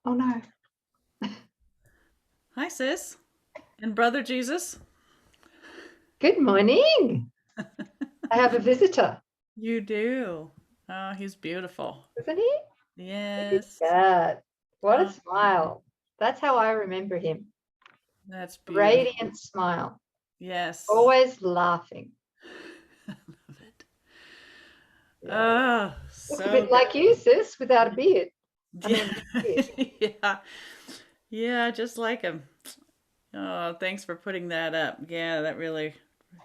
Oh no. Hi, sis. And brother Jesus. Good morning. I have a visitor, You do. Oh, he's beautiful. isn't he? Look at Yes. that. What a Oh, smile. That's how I remember him. that's beautiful. Radiant smile. Yes. Always laughing. I love it. Yeah. Oh, Looks a so bit like you, sis, without a beard. I good. mean, beard. Yeah. Yeah, just like him. Oh, thanks for putting that up. Yeah, that really,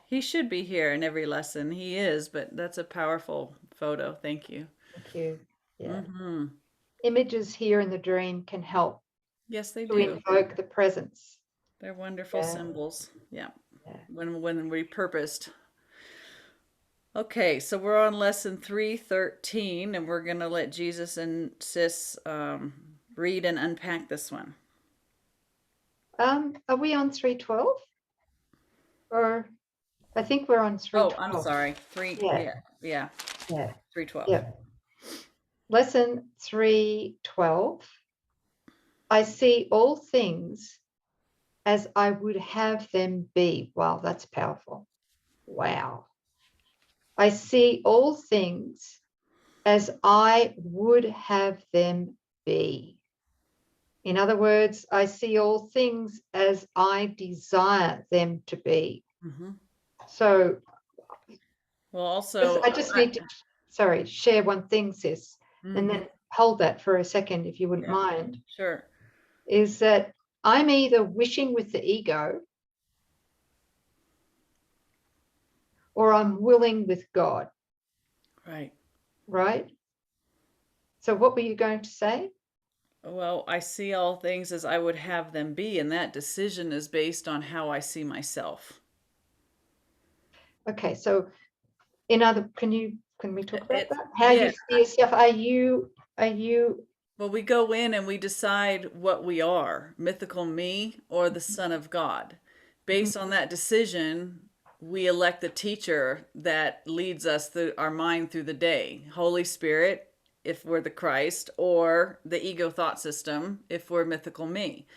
he should be here in every lesson. He is, but that's a powerful photo. Thank you. Thank you. Yeah. Mm-hmm. Images here in the dream can help Yes, they to do. invoke the presence. They're wonderful Yeah. symbols. Yeah. Yeah. When repurposed. Okay, so we're on lesson 313, and we're going to let Jesus and Sis read and unpack this one. Are we on 312? Or I think we're on Oh, I'm 312. sorry. Yeah. Yeah, Yeah. 312. Yeah. Lesson 312. I see all things as I would have them be. Wow, that's powerful. Wow. I see all things as I would have them be. In other words, I see all things as I desire them to be. Mm-hmm. So Well, also, I just need to, share one thing, sis, and mm-hmm. then hold that for a second, if you wouldn't Yeah, mind, sure. is that I'm either wishing with the ego or I'm willing with God, Right. right? So what were you going to say? Well, I see all things as I would have them be, and that decision is based on how I see myself. Okay, so can we talk about It, that? How yeah. you see yourself? Are you Well, we go in and we decide what we are, mythical me or the Son of God. Based on that decision, we elect the teacher that leads us through our mind through the day. Holy Spirit, if we're the Christ, or the ego thought system, if we're mythical me.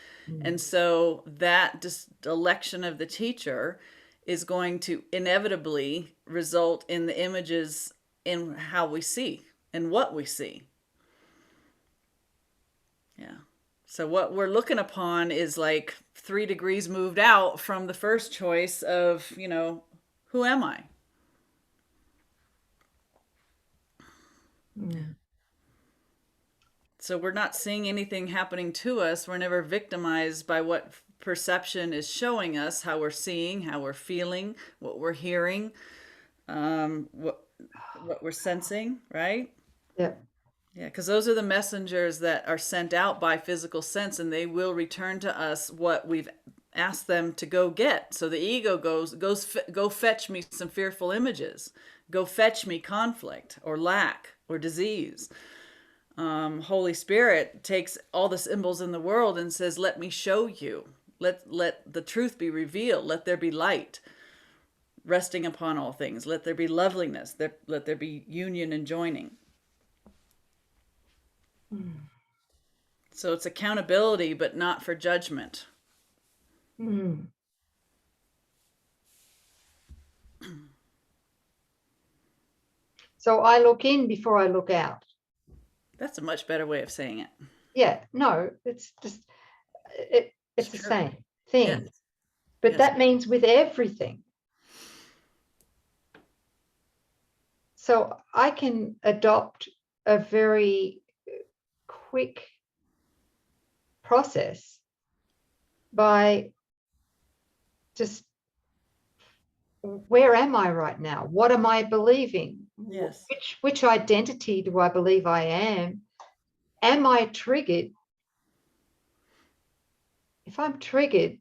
And so that election of the teacher is going to inevitably result in the images in how we see and what we see. Yeah. So what we're looking upon is like 3 degrees moved out from the first choice of, who am I? Mm. So we're not seeing anything happening to us. We're never victimized by what perception is showing us, how we're seeing, how we're feeling, what we're hearing, what we're sensing, right? Yeah. Yeah, because those are the messengers that are sent out by physical sense, and they will return to us what we've asked them to go get. So the ego go fetch me some fearful images, go fetch me conflict or lack or disease. Holy Spirit takes all the symbols in the world and says, "Let me show you. Let the truth be revealed. Let there be light." Resting upon all things. Let there be loveliness. Let there be union and joining. Mm. So it's accountability, but not for judgment. Mm. So I look in before I look out. That's a much better way of saying it. Yeah, no, it's just It's it's the true. same Yes. thing. But Yes. that means with everything. So I can adopt a very quick process by just, where am I right now? What am I believing? Yes. Which identity do I believe I am? Am I triggered? If I'm triggered,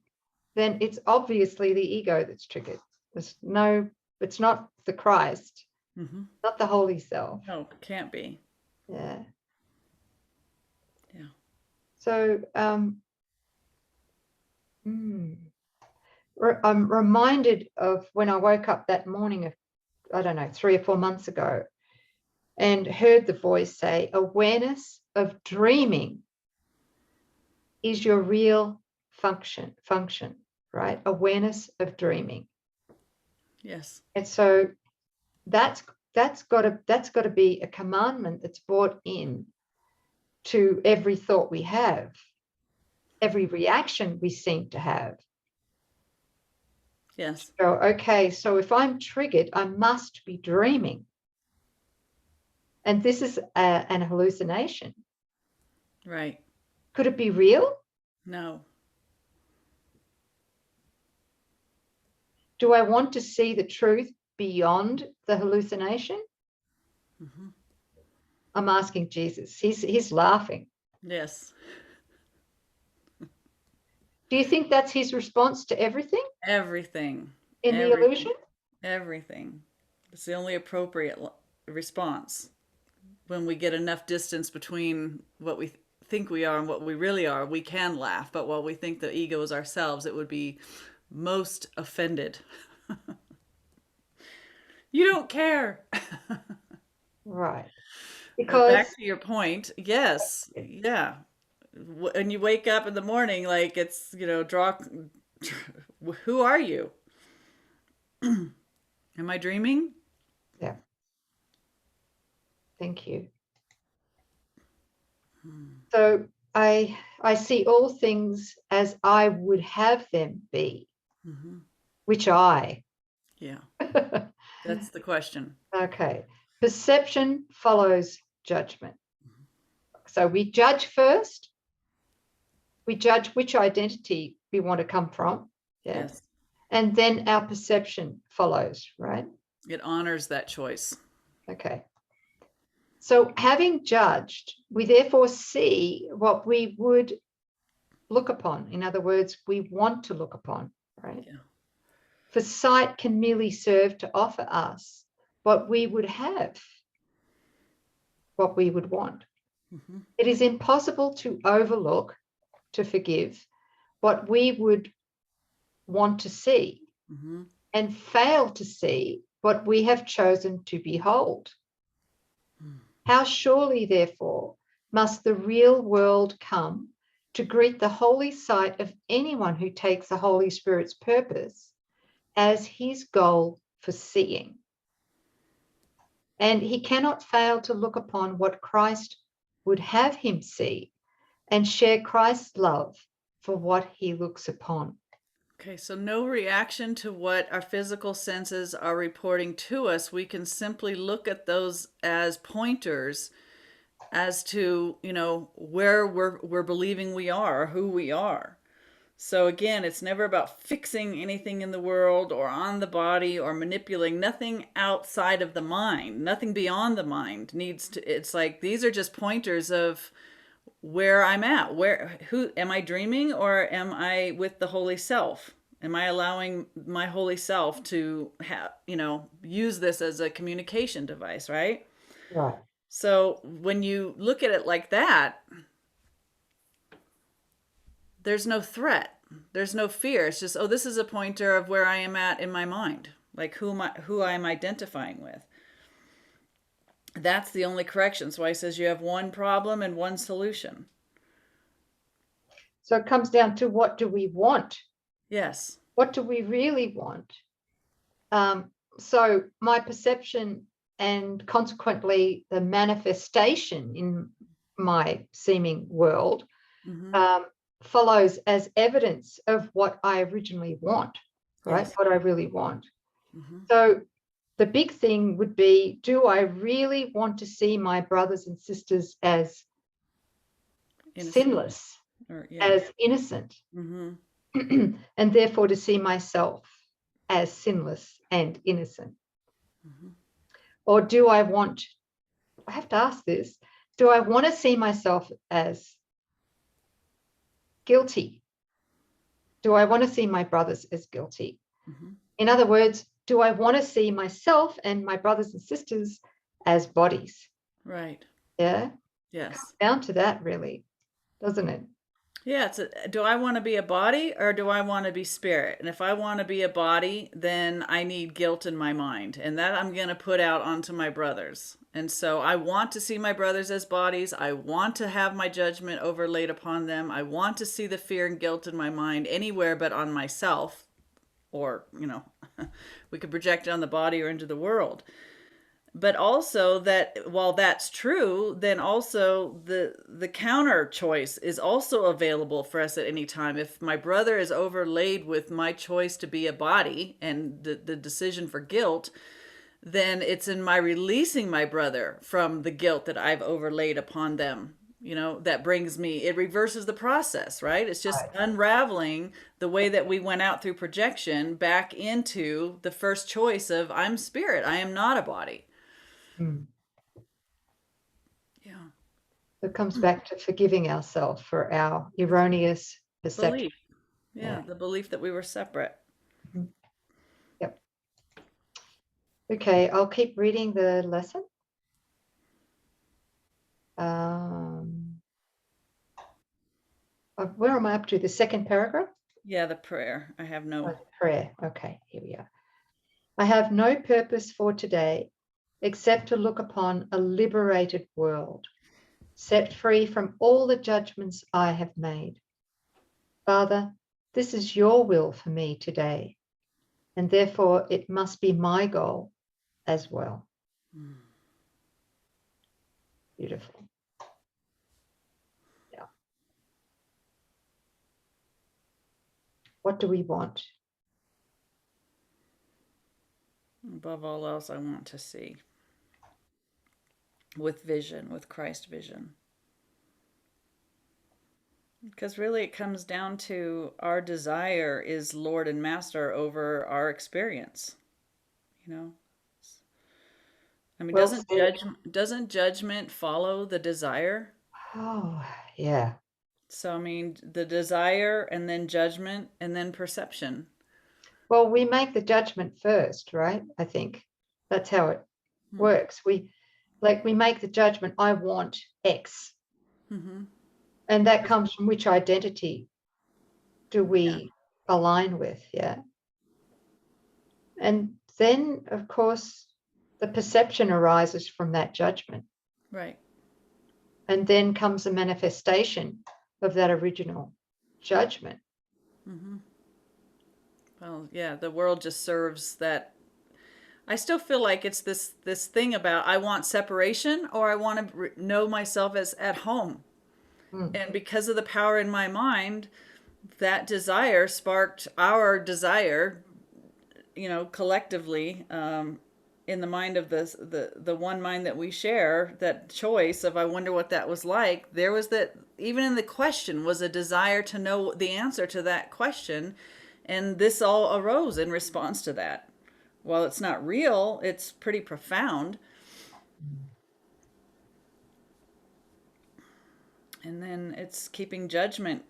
then it's obviously the ego that's triggered. It's not the Christ, Mm-hmm. not the holy self. No, can't be. Yeah. Yeah. So I'm reminded of when I woke up that morning of, I don't know, 3 or 4 months ago, and heard the voice say, awareness of dreaming is your real function, right? Awareness of dreaming. Yes. And so that's got to be a commandment that's brought in to every thought we have, every reaction we seem to have. Yes. So, okay, so if I'm triggered, I must be dreaming. And this is an hallucination. Right. Could it be real? No. Do I want to see the truth beyond the hallucination? Mm-hmm. I'm asking Jesus. He's laughing. Yes. Do you think that's his response to everything Everything. in the illusion? Everything. It's the only appropriate response. When we get enough distance between what we think we are and what we really are, we can laugh. But while we think the ego is ourselves, it would be most offended. You don't care. Right. But Because back to your point, yes, yeah. And you wake up in the morning like it's, who are you? Am I dreaming? yeah. Thank you. So I see all things as I would have them be, Mm-hmm. which I. Yeah, that's the question. Okay. Perception follows judgment. So we judge first. We judge which identity we want to come from. Yeah. Yes. And then our perception follows, right? It honors that choice. Okay. So having judged, we therefore see what we would look upon. In other words, we want to look upon, right? Yeah. For sight can merely serve to offer us what we would have, what we would want. Mm-hmm. It is impossible to overlook, to forgive, what we would want to see, Mm-hmm. and fail to see what we have chosen to behold. How surely, therefore, must the real world come to greet the holy sight of anyone who takes the Holy Spirit's purpose as his goal for seeing. And he cannot fail to look upon what Christ would have him see and share Christ's love for what he looks upon. Okay, so no reaction to what our physical senses are reporting to us. We can simply look at those as pointers as to, where we're believing we are, or who we are. So again, it's never about fixing anything in the world or on the body or manipulating. Nothing outside of the mind, nothing beyond the mind needs to. It's like these are just pointers of where I'm at. Who am I dreaming, or am I with the Holy Self? Am I allowing my Holy Self to have, use this as a communication device, right? Right. So when you look at it like that, there's no threat. There's no fear. It's just, oh, this is a pointer of where I am at in my mind, like who I'm identifying with. That's the only correction. So he says you have one problem and one solution. So it comes down to, what do we want? Yes. What do we really want? So my perception and consequently the manifestation in my seeming world follows as evidence of what I originally want, right? Yes. What I really want. So the big thing would be, do I really want to see my brothers and sisters as sinless, as innocent, and therefore to see myself as sinless and innocent? Or do I have to ask this, do I want to see myself as guilty? Do I want to see my brothers as guilty? In other words, do I want to see myself and my brothers and sisters as bodies? Right. Yeah. Yes. Comes down to that, really, doesn't it? Yeah, do I want to be a body or do I want to be spirit? And if I want to be a body, then I need guilt in my mind, and that I'm going to put out onto my brothers. And so I want to see my brothers as bodies. I want to have my judgment overlaid upon them. I want to see the fear and guilt in my mind anywhere but on myself, or, we could project it on the body or into the world. But also that while that's true, then also the counter choice is also available for us at any time. If my brother is overlaid with my choice to be a body and the decision for guilt, then it's in my releasing my brother from the guilt that I've overlaid upon them, that brings me, it reverses the process, right? It's just Right. unraveling the way that we went out through projection back into the first choice of I'm spirit, I am not a body. Mm. Yeah. It comes back to forgiving ourselves for our erroneous perception. Belief. Yeah, Yeah. the belief that we were separate. Mhm. Yep. Okay, I'll keep reading the lesson. Where am I up to? The second paragraph? Yeah, the prayer. I have no. Oh, the prayer. Okay, here we are. I have no purpose for today except to look upon a liberated world, set free from all the judgments I have made. Father, this is your will for me today, and therefore it must be my goal as well. Beautiful. Yeah. What do we want? Above all else, I want to see with vision, with Christ vision. Because really, it comes down to our desire is Lord and Master over our experience. You know, I mean, Well doesn't judgment follow the desire? Oh, yeah. So I mean, the desire and then judgment and then perception. Well, we make the judgment first, right? I think that's how it works. We make the judgment, I want X. Mm-hmm. And that comes from which identity do Yeah. we align with? Yeah. And then, of course, the perception arises from that judgment. Right. And then comes a manifestation of that original judgment. Mm-hmm. Well, yeah, the world just serves that. I still feel like it's this thing about I want separation or I want to know myself as at home. Mm. And because of the power in my mind, that desire sparked our desire, collectively, in the mind of the one mind that we share, that choice of I wonder what that was like. There was that, even in the question was a desire to know the answer to that question, and this all arose in response to that. While it's not real, it's pretty profound. And then it's keeping judgment,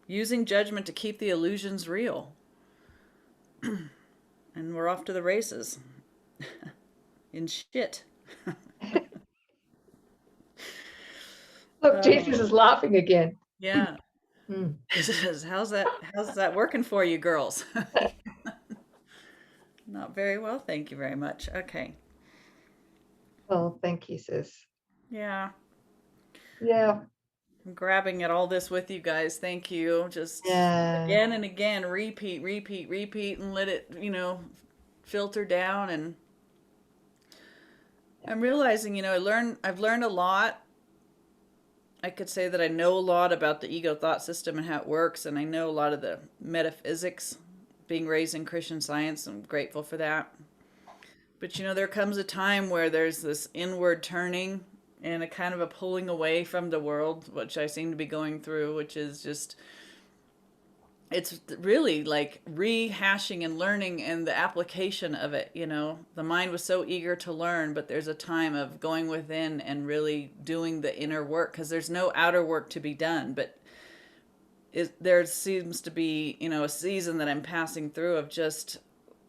using judgment to keep the illusions real. And we're off to the races in shit. Look, Jesus is laughing again. Yeah. Mm. How's that working for you girls? Not very well, thank you very much. Okay. Well, thank you, sis. Yeah. Yeah. I'm grabbing at all this with you guys. Thank you. Just Yeah. again and again, repeat, and let it, filter down. And I'm realizing, I've learned a lot. I could say that I know a lot about the ego thought system and how it works, and I know a lot of the metaphysics. Being raised in Christian Science, I'm grateful for that. But there comes a time where there's this inward turning and a kind of a pulling away from the world, which I seem to be going through, which is just, it's really like rehashing and learning and the application of it. The mind was so eager to learn, but there's a time of going within and really doing the inner work, because there's no outer work to be done. But there seems to be, a season that I'm passing through of just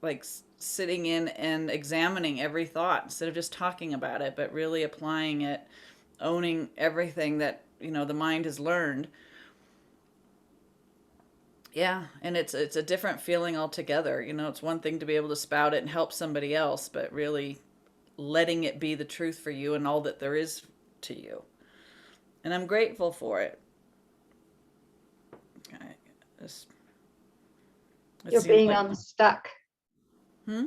like sitting in and examining every thought instead of just talking about it, but really applying it, owning everything that, the mind has learned. Yeah, and it's a different feeling altogether. You know, it's one thing to be able to spout it and help somebody else, but really letting it be the truth for you and all that there is to you. And I'm grateful for it. I, this, it You're seems being like, unstuck. hmm?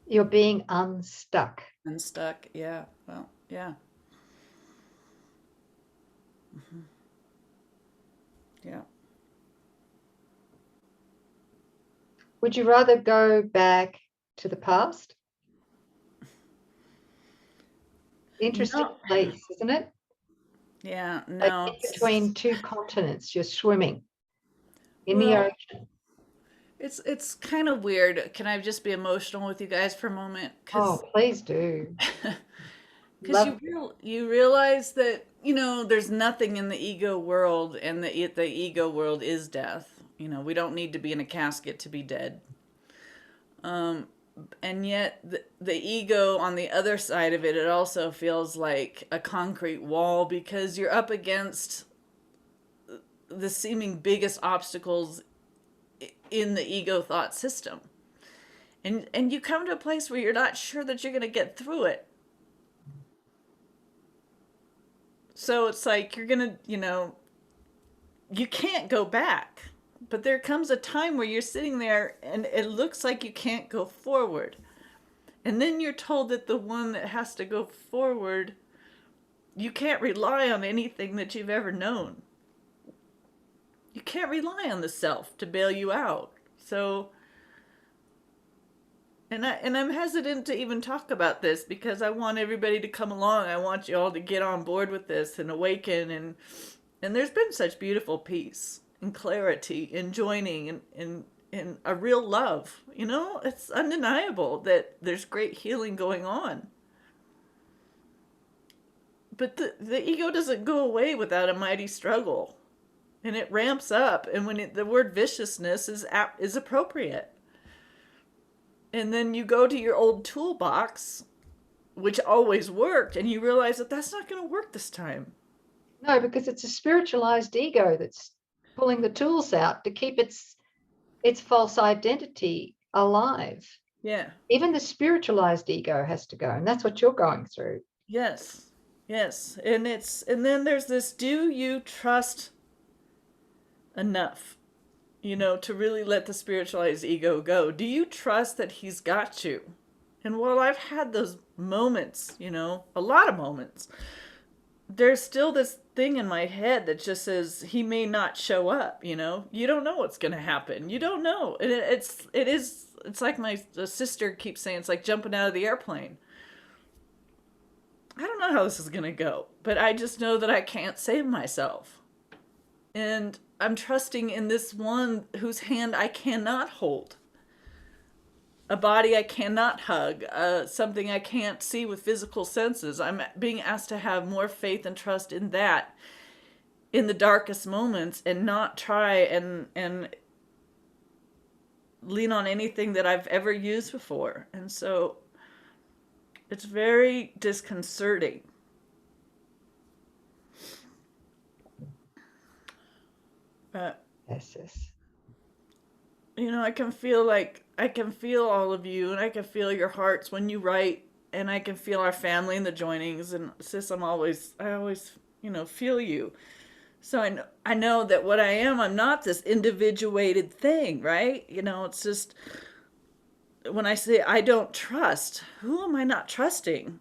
You're being unstuck. Unstuck. Yeah. Well, yeah. Hmm. Yeah. Would you rather go back to the past? Interesting No. place, isn't it? Yeah. Like No. in between two continents, you're swimming in the Well, ocean. it's kind of weird. Can I just be emotional with you guys for a moment? Oh, please do. Because Love. you realize that there's nothing in the ego world, and the ego world is death. We don't need to be in a casket to be dead. Um, and yet the ego on the other side of it, it also feels like a concrete wall because you're up against the seeming biggest obstacles in the ego thought system. And you come to a place where you're not sure that you're going to get through it. So it's like you're going to, you can't go back. But there comes a time where you're sitting there and it looks like you can't go forward. And then you're told that the one that has to go forward, you can't rely on anything that you've ever known. You can't rely on the self to bail you out. So, and I'm hesitant to even talk about this because I want everybody to come along. I want you all to get on board with this and awaken, and there's been such beautiful peace and clarity and joining and a real love. It's undeniable that there's great healing going on. But the ego doesn't go away without a mighty struggle, and it ramps up. And the word viciousness is appropriate. And then you go to your old toolbox, which always worked, and you realize that that's not going to work this time. No, because it's a spiritualized ego that's pulling the tools out to keep its false identity alive. Yeah. Even the spiritualized ego has to go, and that's what you're going through. Yes. Yes. And then there's this: do you trust enough, to really let the spiritualized ego go? Do you trust that he's got you? And while I've had those moments, a lot of moments, there's still this thing in my head that just says he may not show up. You don't know what's going to happen. You don't know. And it's like my sister keeps saying, it's like jumping out of the airplane. I don't know how this is going to go, but I just know that I can't save myself. And I'm trusting in this one whose hand I cannot hold, a body I cannot hug, something I can't see with physical senses. I'm being asked to have more faith and trust in that in the darkest moments, and not try and lean on anything that I've ever used before. And so it's very disconcerting. But Yes, yes. I can feel all of you, and I can feel your hearts when you write, and I can feel our family and the joinings. And sis, I always feel you. So I know that what I am, I'm not this individuated thing, right? It's just when I say I don't trust, who am I not trusting?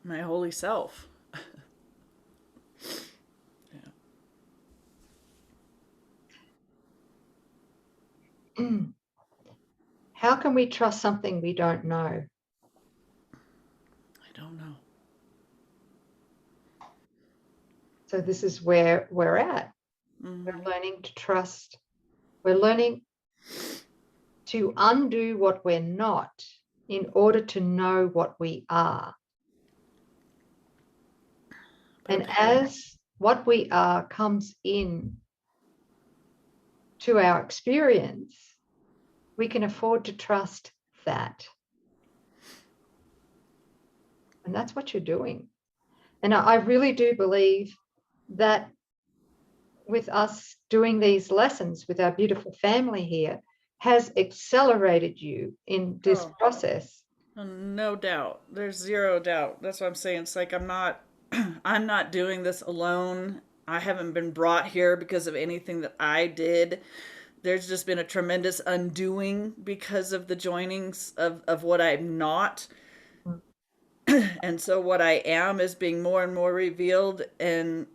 My holy self. How can we trust something we don't know? I don't know. So this is where we're at. Mm-hmm. We're learning to trust. We're learning to undo what we're not in order to know what we are. And Okay. as what we are comes in to our experience, we can afford to trust that. And that's what you're doing. And I really do believe that with us doing these lessons with our beautiful family here has accelerated you in this process. No doubt. There's zero doubt. That's what I'm saying. It's like I'm not doing this alone. I haven't been brought here because of anything that I did. There's just been a tremendous undoing because of the joinings of what I'm not. And so what I am is being more and more revealed, and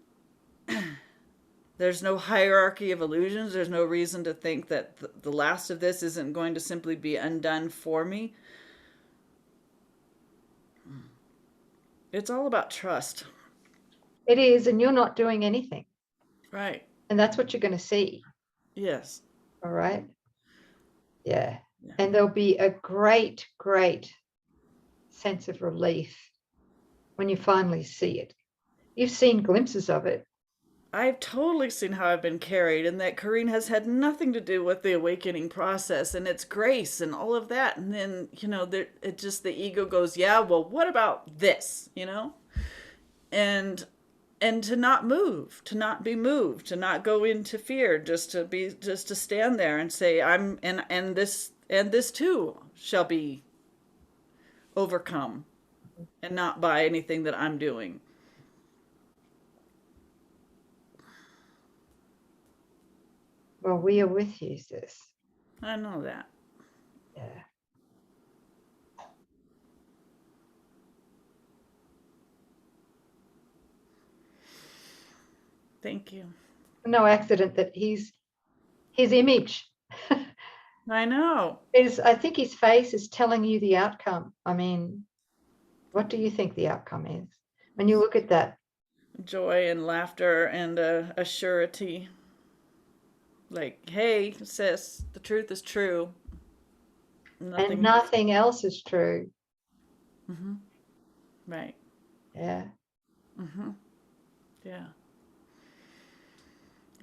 there's no hierarchy of illusions. There's no reason to think that the last of this isn't going to simply be undone for me. It's all about trust. It is, and you're not doing anything. Right. And that's what you're going to see. Yes. All right. Yeah. And there'll be a great, great sense of relief when you finally see it. You've seen glimpses of it. I've totally seen how I've been carried, and that Coreen has had nothing to do with the awakening process, and it's grace and all of that. And then, it just, the ego goes, yeah, well, what about this, And to not move, to not be moved, to not go into fear, just to stand there and say, and this too shall be overcome, and not by anything that I'm doing. Well, we are with you, sis. I know that. Yeah. Thank you. No accident that his image I know. I think his face is telling you the outcome. I mean, what do you think the outcome is when you look at that? Joy and laughter and a surety. Like, hey, sis, the truth is true. And nothing else is true. Mm-hmm. Right. Yeah. Mm-hmm. Yeah.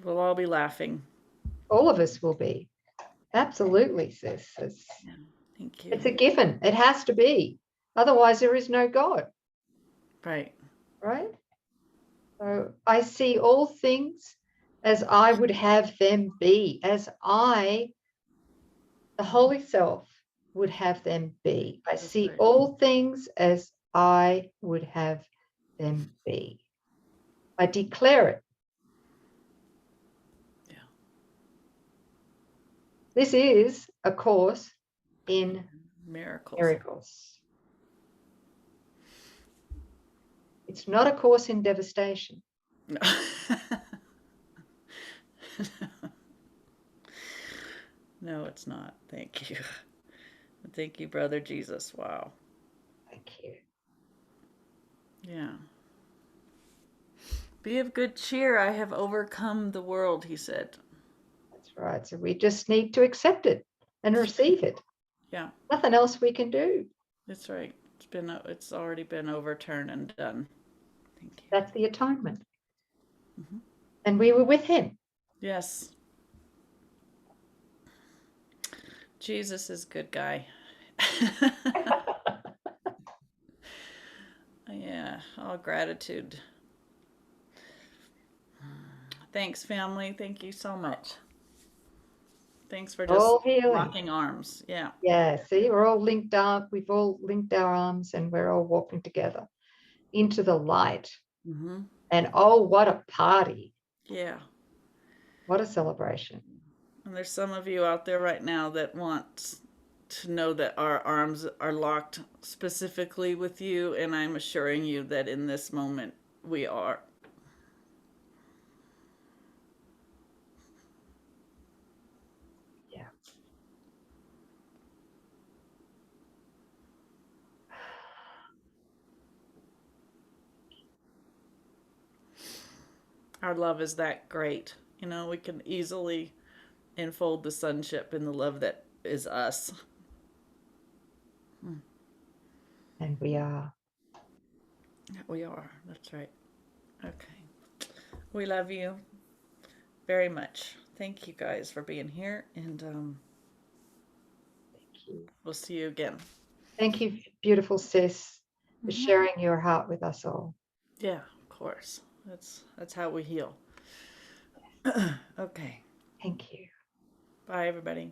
We'll all be laughing. All of us will be. Absolutely, sis. Yeah. Thank you. It's a given. It has to be. Otherwise, there is no God. Right. Right? So I see all things as I would have them be, as I, the Holy Self, would have them be. I see all things as I would have them be. I declare it. Yeah. This is a course in miracles. It's not a course in devastation. No. No, it's not. Thank you. Thank you, Brother Jesus. Wow. Thank you. Yeah. Be of good cheer. I have overcome the world, he said. That's right. So we just need to accept it and receive it. Yeah. Nothing else we can do. That's right. It's already been overturned and done. Thank you. That's the atonement. Mm-hmm. And we were with him. Yes. Jesus is a good guy. Yeah, all gratitude. Thanks, family. Thank you so much. Thanks for just rocking arms. Yeah. Yeah, see, we're all linked up. We've all linked our arms and we're all walking together into the light. Mm-hmm. And oh, what a party. Yeah. What a celebration. And there's some of you out there right now that want to know that our arms are locked specifically with you, and I'm assuring you that in this moment we are. Yeah. Our love is that great. We can easily enfold the sonship in the love that is us. And we are. We are. That's right. Okay. We love you. very much. Thank you guys for being here, and Thank you. we'll see you again. Thank you, beautiful sis, for sharing your heart with us all. Yeah, of course. That's how we heal. Okay. Thank you. Bye, everybody.